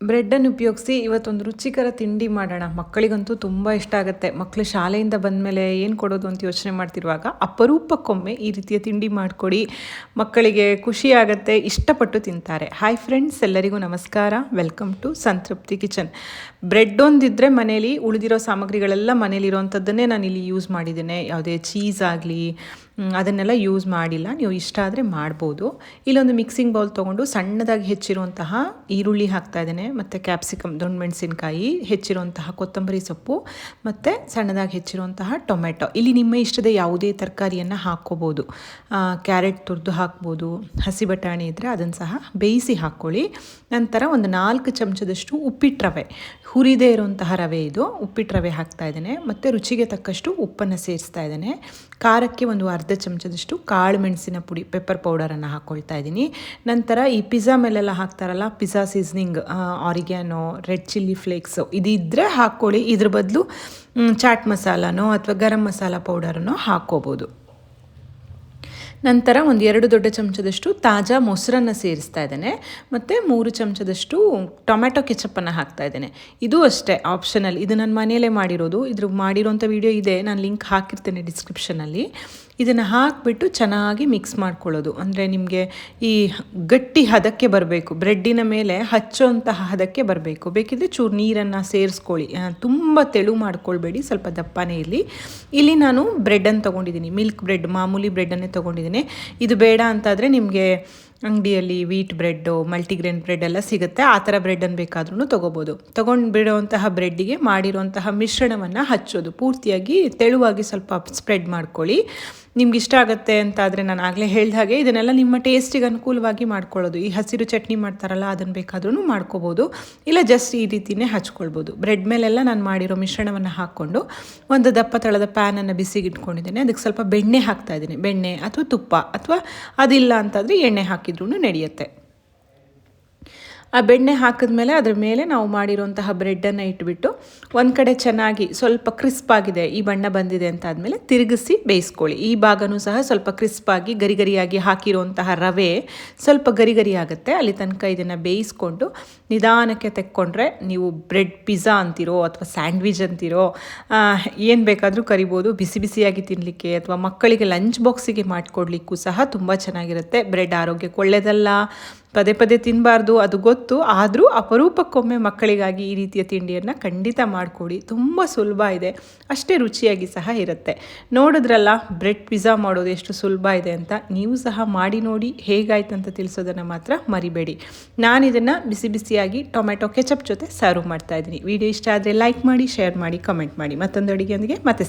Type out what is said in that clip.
ಬ್ರೆಡ್ಡನ್ನು ಉಪಯೋಗಿಸಿ ಇವತ್ತೊಂದು ರುಚಿಕರ ತಿಂಡಿ ಮಾಡೋಣ. ಮಕ್ಕಳಿಗಂತೂ ತುಂಬ ಇಷ್ಟ ಆಗುತ್ತೆ. ಮಕ್ಕಳು ಶಾಲೆಯಿಂದ ಬಂದಮೇಲೆ ಏನು ಕೊಡೋದು ಅಂತ ಯೋಚನೆ ಮಾಡ್ತಿರುವಾಗ ಅಪರೂಪಕ್ಕೊಮ್ಮೆ ಈ ರೀತಿಯ ತಿಂಡಿ ಮಾಡಿಕೊಡಿ. ಮಕ್ಕಳಿಗೆ ಖುಷಿ ಆಗುತ್ತೆ, ಇಷ್ಟಪಟ್ಟು ತಿಂತಾರೆ. ಹಾಯ್ ಫ್ರೆಂಡ್ಸ್, ಎಲ್ಲರಿಗೂ ನಮಸ್ಕಾರ. ವೆಲ್ಕಮ್ ಟು ಸಂತೃಪ್ತಿ ಕಿಚನ್. ಬ್ರೆಡ್ ಒಂದಿದ್ದರೆ ಮನೇಲಿ ಉಳಿದಿರೋ ಸಾಮಗ್ರಿಗಳೆಲ್ಲ ಮನೇಲಿರೋವಂಥದ್ದನ್ನೇ ನಾನು ಇಲ್ಲಿ ಯೂಸ್ ಮಾಡಿದ್ದೇನೆ. ಯಾವುದೇ ಚೀಸ್ ಆಗಲಿ ಅದನ್ನೆಲ್ಲ ಯೂಸ್ ಮಾಡಿಲ್ಲ. ನೀವು ಇಷ್ಟ ಆದರೆ ಮಾಡ್ಬೋದು. ಇಲ್ಲೊಂದು ಮಿಕ್ಸಿಂಗ್ ಬೌಲ್ ತೊಗೊಂಡು ಸಣ್ಣದಾಗಿ ಹೆಚ್ಚಿರುವಂತಹ ಈರುಳ್ಳಿ ಹಾಕ್ತಾಯಿದ್ದೇನೆ, ಮತ್ತು ಕ್ಯಾಪ್ಸಿಕಮ್, ದೊಣ್ಣೆ ಮೆಣಸಿನ್ಕಾಯಿ, ಹೆಚ್ಚಿರುವಂತಹ ಕೊತ್ತಂಬರಿ ಸೊಪ್ಪು, ಮತ್ತು ಸಣ್ಣದಾಗಿ ಹೆಚ್ಚಿರುವಂತಹ ಟೊಮೆಟೊ. ಇಲ್ಲಿ ನಿಮ್ಮ ಇಷ್ಟದ ಯಾವುದೇ ತರಕಾರಿಯನ್ನು ಹಾಕ್ಕೋಬೋದು. ಕ್ಯಾರೆಟ್ ತುರಿದು ಹಾಕ್ಬೋದು, ಹಸಿ ಬಟಾಣಿ ಇದ್ದರೆ ಅದನ್ನು ಸಹ ಬೇಯಿಸಿ ಹಾಕ್ಕೊಳ್ಳಿ. ನಂತರ ಒಂದು 4 ಚಮಚದಷ್ಟು ಉಪ್ಪಿಟ್ಟು ರವೆ, ಹುರಿದೇ ಇರುವಂತಹ ರವೆ ಇದು, ಉಪ್ಪಿಟ್ಟು ರವೆ ಹಾಕ್ತಾಯಿದ್ದೇನೆ. ಮತ್ತು ರುಚಿಗೆ ತಕ್ಕಷ್ಟು ಉಪ್ಪನ್ನು ಸೇರಿಸ್ತಾ ಇದ್ದೇನೆ. ಖಾರಕ್ಕೆ ಒಂದು ಅರ್ಧ ಚಮಚದಷ್ಟು ಕಾಳು ಮೆಣಸಿನ ಪುಡಿ, ಪೆಪ್ಪರ್ ಪೌಡರನ್ನು ಹಾಕ್ಕೊಳ್ತಾ ಇದ್ದೀನಿ. ನಂತರ ಈ ಪಿಜ್ಜಾ ಮೇಲೆಲ್ಲ ಹಾಕ್ತಾರಲ್ಲ, pizza seasoning, oregano, red chilli flakes, ಇದಿದ್ದರೆ ಹಾಕ್ಕೊಳ್ಳಿ. ಇದ್ರ ಬದಲು ಚಾಟ್ ಮಸಾಲನೋ ಅಥವಾ ಗರಂ ಮಸಾಲ ಪೌಡರನ್ನೋ ಹಾಕ್ಕೋಬೋದು. ನಂತರ ಒಂದು 2 ದೊಡ್ಡ ಚಮಚದಷ್ಟು ತಾಜಾ ಮೊಸರನ್ನು ಸೇರಿಸ್ತಾ ಇದ್ದೇನೆ. ಮತ್ತು 3 ಚಮಚದಷ್ಟು ಟೊಮೆಟೊ ಕೆಚಪ್ಪನ್ನು ಹಾಕ್ತಾ ಇದ್ದೇನೆ. ಇದು ಅಷ್ಟೇ ಆಪ್ಷನಲ್. ಇದು ನನ್ನ ಮನೆಯಲ್ಲೇ ಮಾಡಿರೋದು. ಇದ್ರ ಮಾಡಿರೋಂಥ ವಿಡಿಯೋ ಇದೆ, ನಾನು ಲಿಂಕ್ ಹಾಕಿರ್ತೇನೆ ಡಿಸ್ಕ್ರಿಪ್ಷನಲ್ಲಿ. ಇದನ್ನು ಹಾಕಿಬಿಟ್ಟು ಚೆನ್ನಾಗಿ ಮಿಕ್ಸ್ ಮಾಡ್ಕೊಳ್ಳೋದು. ಅಂದರೆ ನಿಮಗೆ ಈ ಗಟ್ಟಿ ಹದಕ್ಕೆ ಬರಬೇಕು, ಬ್ರೆಡ್ಡಿನ ಮೇಲೆ ಹಚ್ಚೋಂತಹ ಹದಕ್ಕೆ ಬರಬೇಕು. ಬೇಕಿದ್ದರೆ ಚೂರು ನೀರನ್ನು ಸೇರಿಸ್ಕೊಳ್ಳಿ, ತುಂಬ ತೆಳು ಮಾಡ್ಕೊಳ್ಬೇಡಿ, ಸ್ವಲ್ಪ ದಪ್ಪನೇ ಇರಲಿ. ಇಲ್ಲಿ ನಾನು ಬ್ರೆಡ್ಡನ್ನು ತೊಗೊಂಡಿದ್ದೀನಿ, ಮಿಲ್ಕ್ ಬ್ರೆಡ್, ಮಾಮೂಲಿ ಬ್ರೆಡ್ಡನ್ನೇ ತೊಗೊಂಡಿದ್ದೀನಿ. ಇದು ಬೇಡ ಅಂತಾದರೆ ನಿಮಗೆ ಅಂಗಡಿಯಲ್ಲಿ ವೀಟ್ ಬ್ರೆಡ್ಡು, ಮಲ್ಟಿಗ್ರೇನ್ ಬ್ರೆಡ್ ಎಲ್ಲ ಸಿಗುತ್ತೆ. ಆ ಥರ ಬ್ರೆಡ್ಡನ್ನು ಬೇಕಾದ್ರೂ ತೊಗೋಬೋದು. ತೊಗೊಂಡು ಬಿಡುವಂತಹ ಬ್ರೆಡ್ಡಿಗೆ ಮಾಡಿರುವಂತಹ ಮಿಶ್ರಣವನ್ನು ಹಚ್ಚೋದು, ಪೂರ್ತಿಯಾಗಿ ತೆಳುವಾಗಿ ಸ್ವಲ್ಪ ಸ್ಪ್ರೆಡ್ ಮಾಡ್ಕೊಳ್ಳಿ. ನಿಮ್ಗೆ ಇಷ್ಟ ಆಗುತ್ತೆ ಅಂತಾದರೆ ನಾನು ಆಗಲೇ ಹೇಳಿದ ಹಾಗೆ ಇದನ್ನೆಲ್ಲ ನಿಮ್ಮ ಟೇಸ್ಟಿಗೆ ಅನುಕೂಲವಾಗಿ ಮಾಡ್ಕೊಳ್ಳೋದು. ಈ ಹಸಿರು ಚಟ್ನಿ ಮಾಡ್ತಾರಲ್ಲ, ಅದನ್ನು ಬೇಕಾದ್ರೂ ಮಾಡ್ಕೋಬೋದು, ಇಲ್ಲ ಜಸ್ಟ್ ಈ ರೀತಿಯೇ ಹಚ್ಕೊಳ್ಬೋದು. ಬ್ರೆಡ್ ಮೇಲೆಲ್ಲ ನಾನು ಮಾಡಿರೋ ಮಿಶ್ರಣವನ್ನು ಹಾಕ್ಕೊಂಡು ಒಂದು ದಪ್ಪ ತಳದ ಪ್ಯಾನನ್ನು ಬಿಸಿಗೆ ಇಟ್ಕೊಂಡಿದ್ದೇನೆ. ಅದಕ್ಕೆ ಸ್ವಲ್ಪ ಬೆಣ್ಣೆ ಹಾಕ್ತಾ ಇದ್ದೀನಿ, ಬೆಣ್ಣೆ ಅಥವಾ ತುಪ್ಪ, ಅಥವಾ ಅದಿಲ್ಲ ಅಂತಾದರೆ ಎಣ್ಣೆ ಹಾಕಿದ್ರೂ ನಡೆಯುತ್ತೆ. ಆ ಬೆಣ್ಣೆ ಹಾಕಿದ್ಮೇಲೆ ಅದ್ರ ಮೇಲೆ ನಾವು ಮಾಡಿರುವಂತಹ ಬ್ರೆಡ್ಡನ್ನು ಇಟ್ಬಿಟ್ಟು ಒಂದು ಕಡೆ ಚೆನ್ನಾಗಿ ಸ್ವಲ್ಪ ಕ್ರಿಸ್ಪಾಗಿದೆ, ಈ ಬಣ್ಣ ಬಂದಿದೆ ಅಂತ ಆದಮೇಲೆ ತಿರುಗಿಸಿ ಬೇಯಿಸ್ಕೊಳ್ಳಿ. ಈ ಭಾಗನೂ ಸಹ ಸ್ವಲ್ಪ ಕ್ರಿಸ್ಪಾಗಿ ಗರಿಗರಿಯಾಗಿ ಹಾಕಿರುವಂತಹ ರವೆ ಸ್ವಲ್ಪ ಗರಿಗರಿ ಆಗುತ್ತೆ, ಅಲ್ಲಿ ತನಕ ಇದನ್ನು ಬೇಯಿಸ್ಕೊಂಡು ನಿಧಾನಕ್ಕೆ ತೆಕ್ಕೊಂಡ್ರೆ ನೀವು ಬ್ರೆಡ್ ಪಿಜ್ಜಾ ಅಂತಿರೋ ಅಥವಾ ಸ್ಯಾಂಡ್ವಿಚ್ ಅಂತಿರೋ ಏನು ಬೇಕಾದರೂ ಕರಿಬೋದು. ಬಿಸಿ ಬಿಸಿಯಾಗಿ ತಿನ್ನಲಿಕ್ಕೆ ಅಥವಾ ಮಕ್ಕಳಿಗೆ ಲಂಚ್ ಬಾಕ್ಸಿಗೆ ಮಾಡಿಕೊಡ್ಲಿಕ್ಕೂ ಸಹ ತುಂಬ ಚೆನ್ನಾಗಿರುತ್ತೆ. ಬ್ರೆಡ್ ಆರೋಗ್ಯಕ್ಕೆ ಒಳ್ಳೆಯದಲ್ಲ, ಪದೇ ಪದೇ ತಿನ್ನಬಾರ್ದು, ಅದು ಗೊತ್ತು. ಆದರೂ ಅಪರೂಪಕ್ಕೊಮ್ಮೆ ಮಕ್ಕಳಿಗಾಗಿ ಈ ರೀತಿಯ ತಿಂಡಿಯನ್ನು ಖಂಡಿತ ಮಾಡಿಕೊಡಿ. ತುಂಬ ಸುಲಭ ಇದೆ, ಅಷ್ಟೇ ರುಚಿಯಾಗಿ ಸಹ ಇರುತ್ತೆ. ನೋಡಿದ್ರಲ್ಲ ಬ್ರೆಡ್ ಪಿಜ್ಜಾ ಮಾಡೋದು ಎಷ್ಟು ಸುಲಭ ಇದೆ ಅಂತ. ನೀವು ಸಹ ಮಾಡಿ ನೋಡಿ, ಹೇಗಾಯ್ತು ಅಂತ ತಿಳಿಸೋದನ್ನು ಮಾತ್ರ ಮರಿಬೇಡಿ. ನಾನು ಇದನ್ನು ಬಿಸಿ ಬಿಸಿಯಾಗಿ ಟೊಮೆಟೊ ಕೆಚಪ್ ಜೊತೆ ಸರ್ವ್ ಮಾಡ್ತಾಯಿದ್ದೀನಿ. ವಿಡಿಯೋ ಇಷ್ಟ ಆದರೆ ಲೈಕ್ ಮಾಡಿ, ಶೇರ್ ಮಾಡಿ, ಕಮೆಂಟ್ ಮಾಡಿ. ಮತ್ತೊಂದು ಅಡುಗೆಯೊಂದಿಗೆ ಮತ್ತೆ